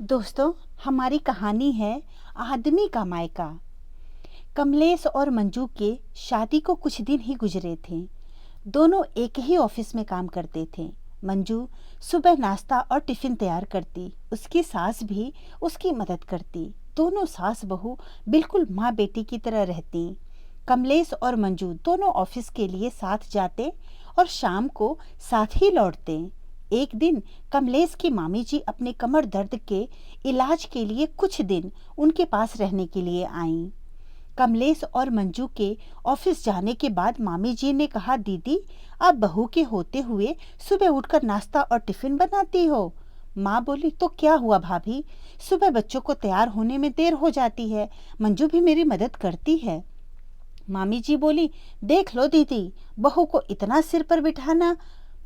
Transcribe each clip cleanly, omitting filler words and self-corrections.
दोस्तों, हमारी कहानी है आदमी का मायका। कमलेश और मंजू के शादी को कुछ दिन ही गुजरे थे। दोनों एक ही ऑफिस में काम करते थे। मंजू सुबह नाश्ता और टिफिन तैयार करती, उसकी सास भी उसकी मदद करती। दोनों सास बहू बिल्कुल माँ बेटी की तरह रहती। कमलेश और मंजू दोनों ऑफिस के लिए साथ जाते और शाम को साथ ही लौटते। एक दिन कमलेश की मामी जी अपने कमर दर्द के इलाज के लिए कुछ दिन उनके पास रहने के लिए आईं। कमलेश और मंजू के ऑफिस जाने के बाद मामी जी ने कहा, दीदी आप बहू के होते हुए सुबह उठकर नाश्ता और टिफिन बनाती हो। माँ बोली, तो क्या हुआ भाभी, सुबह बच्चों को तैयार होने में देर हो जाती है, मंजू भी मेरी मदद करती है। मामी जी बोली, देख लो दीदी, बहू को इतना सिर पर बिठाना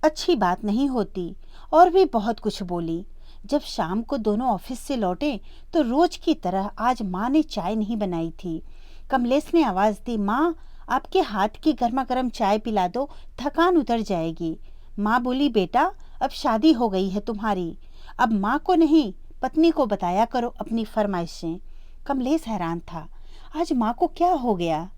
अच्छी बात नहीं होती। और भी बहुत कुछ बोली। जब शाम को दोनों ऑफिस से लौटे तो रोज की तरह आज माँ ने चाय नहीं बनाई थी। कमलेश ने आवाज दी, माँ आपके हाथ की गर्मा गर्म चाय पिला दो, थकान उतर जाएगी। माँ बोली, बेटा अब शादी हो गई है तुम्हारी, अब माँ को नहीं पत्नी को बताया करो अपनी फरमाइशें। कमलेश हैरान था, आज माँ को क्या हो गया।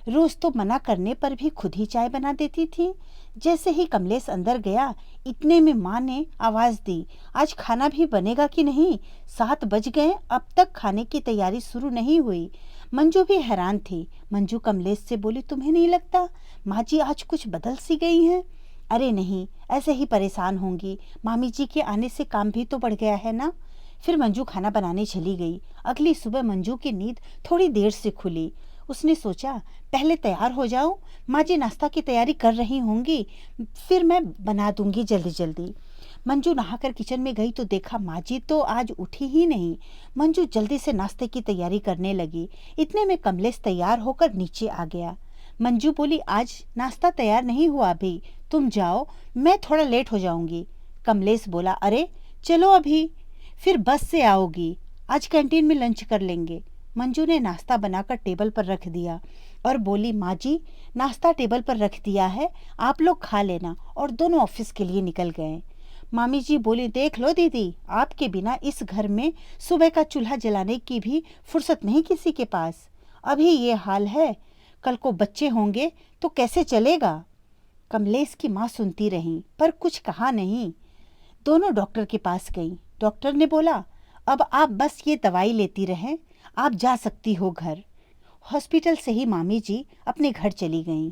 रोज तो मना करने पर भी खुद ही चाय बना देती थी। जैसे ही कमलेश अंदर गया, इतने में माँ ने आवाज दी, आज खाना भी बनेगा कि नहीं, 7 बज गए, अब तक खाने की तैयारी शुरू नहीं हुई। मंजू भी हैरान थी। मंजू कमलेश से बोली, तुम्हें नहीं लगता माँ जी आज कुछ बदल सी गई हैं? अरे नहीं, ऐसे ही परेशान होंगी, मामी जी के आने से काम भी तो बढ़ गया है ना। फिर मंजू खाना बनाने चली गई। अगली सुबह मंजू की नींद थोड़ी देर से खुली। उसने सोचा, पहले तैयार हो जाऊं, माँ जी नाश्ता की तैयारी कर रही होंगी, फिर मैं बना दूंगी जल्दी जल्दी। मंजू नहाकर किचन में गई तो देखा माँ जी तो आज उठी ही नहीं। मंजू जल्दी से नाश्ते की तैयारी करने लगी। इतने में कमलेश तैयार होकर नीचे आ गया। मंजू बोली, आज नाश्ता तैयार नहीं हुआ अभी, तुम जाओ, मैं थोड़ा लेट हो जाऊंगी। कमलेश बोला, अरे चलो अभी, फिर बस से आओगी, आज कैंटीन में लंच कर लेंगे। मंजू ने नाश्ता बनाकर टेबल पर रख दिया और बोली, माँ जी नाश्ता टेबल पर रख दिया है, आप लोग खा लेना, और दोनों ऑफिस के लिए निकल गए। मामी जी बोली, देख लो दीदी, आपके बिना इस घर में सुबह का चूल्हा जलाने की भी फुर्सत नहीं किसी के पास। अभी ये हाल है, कल को बच्चे होंगे तो कैसे चलेगा। कमलेश की माँ सुनती रही पर कुछ कहा नहीं। दोनों डॉक्टर के पास गई। डॉक्टर ने बोला, अब आप बस ये दवाई लेती रहें, आप जा सकती हो घर। हॉस्पिटल से ही मामी जी अपने घर चली गईं।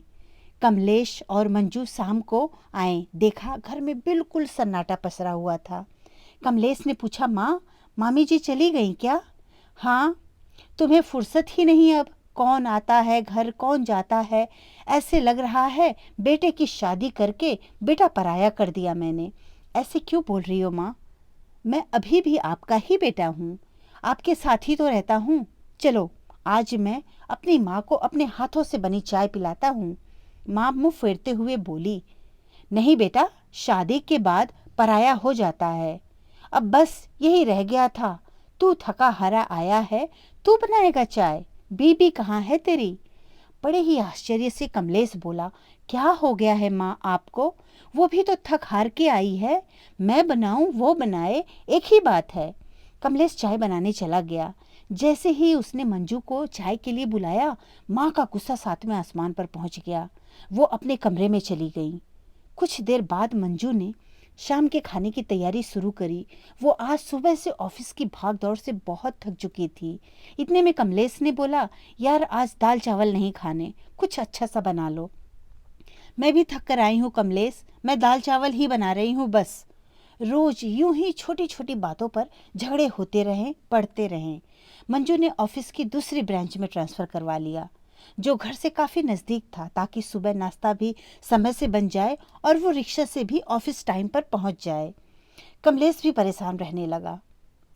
कमलेश और मंजू शाम को आए, देखा घर में बिल्कुल सन्नाटा पसरा हुआ था। कमलेश ने पूछा, माँ मामी जी चली गईं क्या? हाँ, तुम्हें फुर्सत ही नहीं अब, कौन आता है घर कौन जाता है, ऐसे लग रहा है बेटे की शादी करके बेटा पराया कर दिया मैंने। ऐसे क्यों बोल रही हो माँ, मैं अभी भी आपका ही बेटा हूँ, आपके साथ ही तो रहता हूँ। चलो आज मैं अपनी माँ को अपने हाथों से बनी चाय पिलाता हूँ। माँ मुँह फेरते हुए बोली, नहीं बेटा, शादी के बाद पराया हो जाता है, अब बस यही रह गया था, तू थका हारा आया है, तू बनाएगा चाय, बीबी कहाँ है तेरी? बड़े ही आश्चर्य से कमलेश बोला, क्या हो गया है माँ आपको, वो भी तो थक हार के आई है, मैं बनाऊं वो बनाए एक ही बात है। कमलेश चाय बनाने चला गया। जैसे ही उसने मंजू को चाय के लिए बुलाया, माँ का गुस्सा 7वें आसमान पर पहुंच गया। वो अपने कमरे में चली गई। कुछ देर बाद मंजू ने शाम के खाने की तैयारी शुरू करी। वो आज सुबह से ऑफिस की भाग दौड़ से बहुत थक चुकी थी। इतने में कमलेश ने बोला, यार आज दाल चावल नहीं खाने, कुछ अच्छा सा बना लो। मैं भी थक कर आई हूँ कमलेश, मैं दाल चावल ही बना रही हूँ बस। रोज यूं ही छोटी छोटी बातों पर झगड़े होते रहें, पढ़ते रहें। मंजू ने ऑफिस की दूसरी ब्रांच में ट्रांसफ़र करवा लिया, जो घर से काफ़ी नज़दीक था, ताकि सुबह नाश्ता भी समय से बन जाए और वो रिक्शा से भी ऑफिस टाइम पर पहुंच जाए। कमलेश भी परेशान रहने लगा।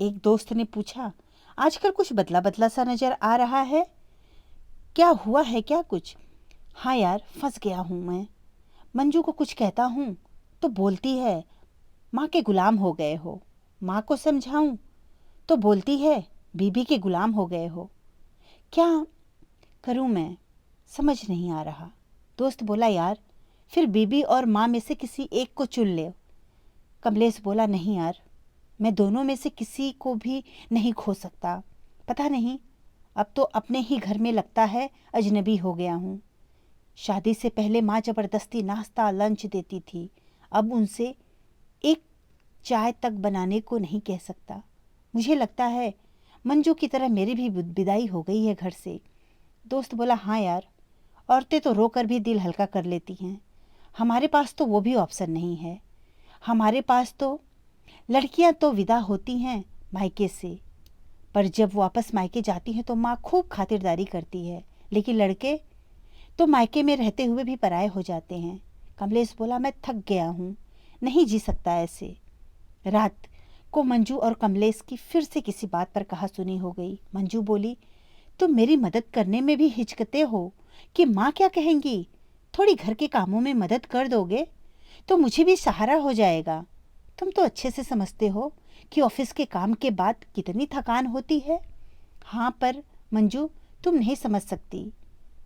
एक दोस्त ने पूछा, आजकल कुछ बदला बदला सा नज़र आ रहा है, क्या हुआ है क्या कुछ? हाँ यार, फंस गया हूँ मैं। मंजू को कुछ कहता हूँ तो बोलती है, माँ के गुलाम हो गए हो। माँ को समझाऊं तो बोलती है, बीबी के गुलाम हो गए हो। क्या करूं मैं, समझ नहीं आ रहा। दोस्त बोला, यार फिर बीबी और माँ में से किसी एक को चुन ले। कमलेश बोला, नहीं यार, मैं दोनों में से किसी को भी नहीं खो सकता। पता नहीं, अब तो अपने ही घर में लगता है अजनबी हो गया हूँ। शादी से पहले माँ ज़बरदस्ती नाश्ता लंच देती थी, अब उनसे एक चाय तक बनाने को नहीं कह सकता। मुझे लगता है मंजू की तरह मेरी भी विदाई हो गई है घर से। दोस्त बोला, हाँ यार, औरतें तो रोकर भी दिल हल्का कर लेती हैं। हमारे पास तो वो भी ऑप्शन नहीं है। हमारे पास तो लड़कियां तो विदा होती हैं मायके से, पर जब वापस मायके जाती हैं तो माँ खूब खातिरदारी करती है, लेकिन लड़के तो मायके में रहते हुए भी पराये हो जाते हैं। कमलेश बोला, मैं थक गया हूँ, नहीं जी सकता ऐसे। रात को मंजू और कमलेश की फिर से किसी बात पर कहा सुनी हो गई। मंजू बोली, तुम मेरी मदद करने में भी हिचकते हो कि माँ क्या कहेंगी? थोड़ी घर के कामों में मदद कर दोगे तो मुझे भी सहारा हो जाएगा। तुम तो अच्छे से समझते हो कि ऑफिस के काम के बाद कितनी थकान होती है। हाँ, पर मंजू, तुम नहीं समझ सकती।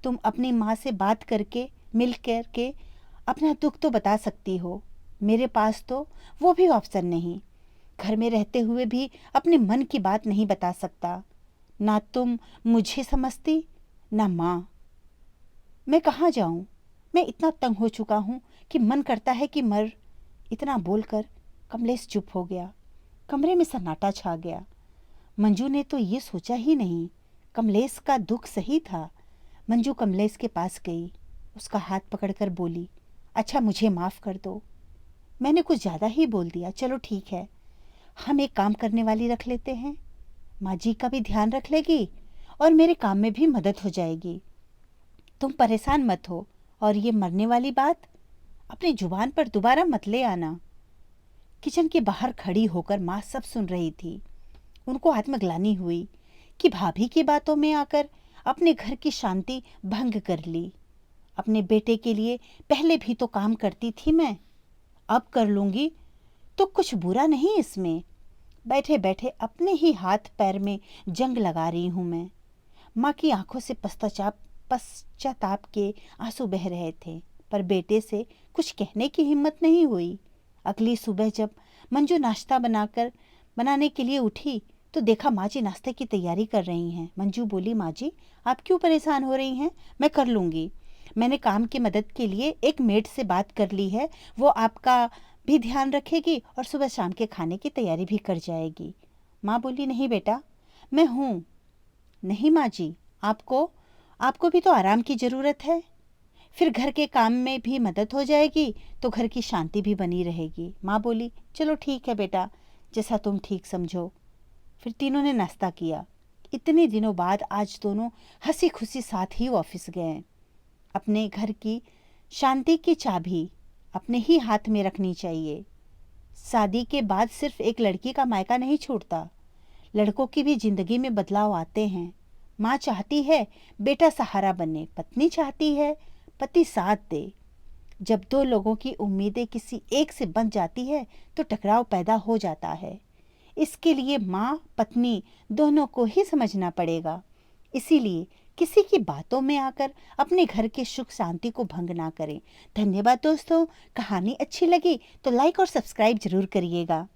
तुम अपनी माँ से बात करके मिल करके अपना दुख तो बता सकती हो। मेरे पास तो वो भी ऑप्शन नहीं। घर में रहते हुए भी अपने मन की बात नहीं बता सकता। ना तुम मुझे समझती, ना माँ। मैं कहाँ जाऊँ? मैं इतना तंग हो चुका हूँ कि मन करता है कि मर। इतना बोलकर कमलेश चुप हो गया। कमरे में सन्नाटा छा गया। मंजू ने तो ये सोचा ही नहीं। कमलेश का दुख सही था। मंजू कमलेश के पास गई, उसका हाथ पकड़कर बोली, अच्छा, मुझे माफ़ कर दो। मैंने कुछ ज़्यादा ही बोल दिया। चलो ठीक है, हम एक काम करने वाली रख लेते हैं। माँ जी का भी ध्यान रख लेगी और मेरे काम में भी मदद हो जाएगी। तुम परेशान मत हो, और ये मरने वाली बात अपनी जुबान पर दोबारा मत ले आना। किचन के बाहर खड़ी होकर माँ सब सुन रही थी। उनको आत्मग्लानि हुई कि भाभी की बातों में आकर अपने घर की शांति भंग कर ली। अपने बेटे के लिए पहले भी तो काम करती थी मैं, अब कर लूँगी तो कुछ बुरा नहीं इसमें। बैठे बैठे अपने ही हाथ पैर में जंग लगा रही हूँ मैं। माँ की आंखों से पश्चाताप के आंसू बह रहे थे, पर बेटे से कुछ कहने की हिम्मत नहीं हुई। अगली सुबह जब मंजू नाश्ता बनाने के लिए उठी तो देखा माँ जी नाश्ते की तैयारी कर रही हैं। मंजू बोली, माँ जी, आप क्यों परेशान हो रही हैं? मैं कर लूँगी। मैंने काम की मदद के लिए एक मेड से बात कर ली है, वो आपका भी ध्यान रखेगी और सुबह शाम के खाने की तैयारी भी कर जाएगी। माँ बोली, नहीं बेटा, मैं हूँ। नहीं माँ जी, आपको भी तो आराम की ज़रूरत है। फिर घर के काम में भी मदद हो जाएगी तो घर की शांति भी बनी रहेगी। माँ बोली, चलो ठीक है बेटा, जैसा तुम ठीक समझो। फिर तीनों ने नाश्ता किया। इतने दिनों बाद आज दोनों हंसी खुशी साथ ही ऑफिस गए। अपने घर की शांति की चाबी अपने ही हाथ में रखनी चाहिए। शादी के बाद सिर्फ एक लड़की का मायका नहीं छूटता, लड़कों की भी जिंदगी में बदलाव आते हैं। माँ चाहती है बेटा सहारा बने, पत्नी चाहती है पति साथ दे। जब दो लोगों की उम्मीदें किसी एक से बंध जाती है तो टकराव पैदा हो जाता है। इसके लिए माँ पत्नी दोनों को ही समझना पड़ेगा। इसीलिए किसी की बातों में आकर अपने घर के सुख शांति को भंग ना करें। धन्यवाद दोस्तों। कहानी अच्छी लगी तो लाइक और सब्सक्राइब जरूर करिएगा।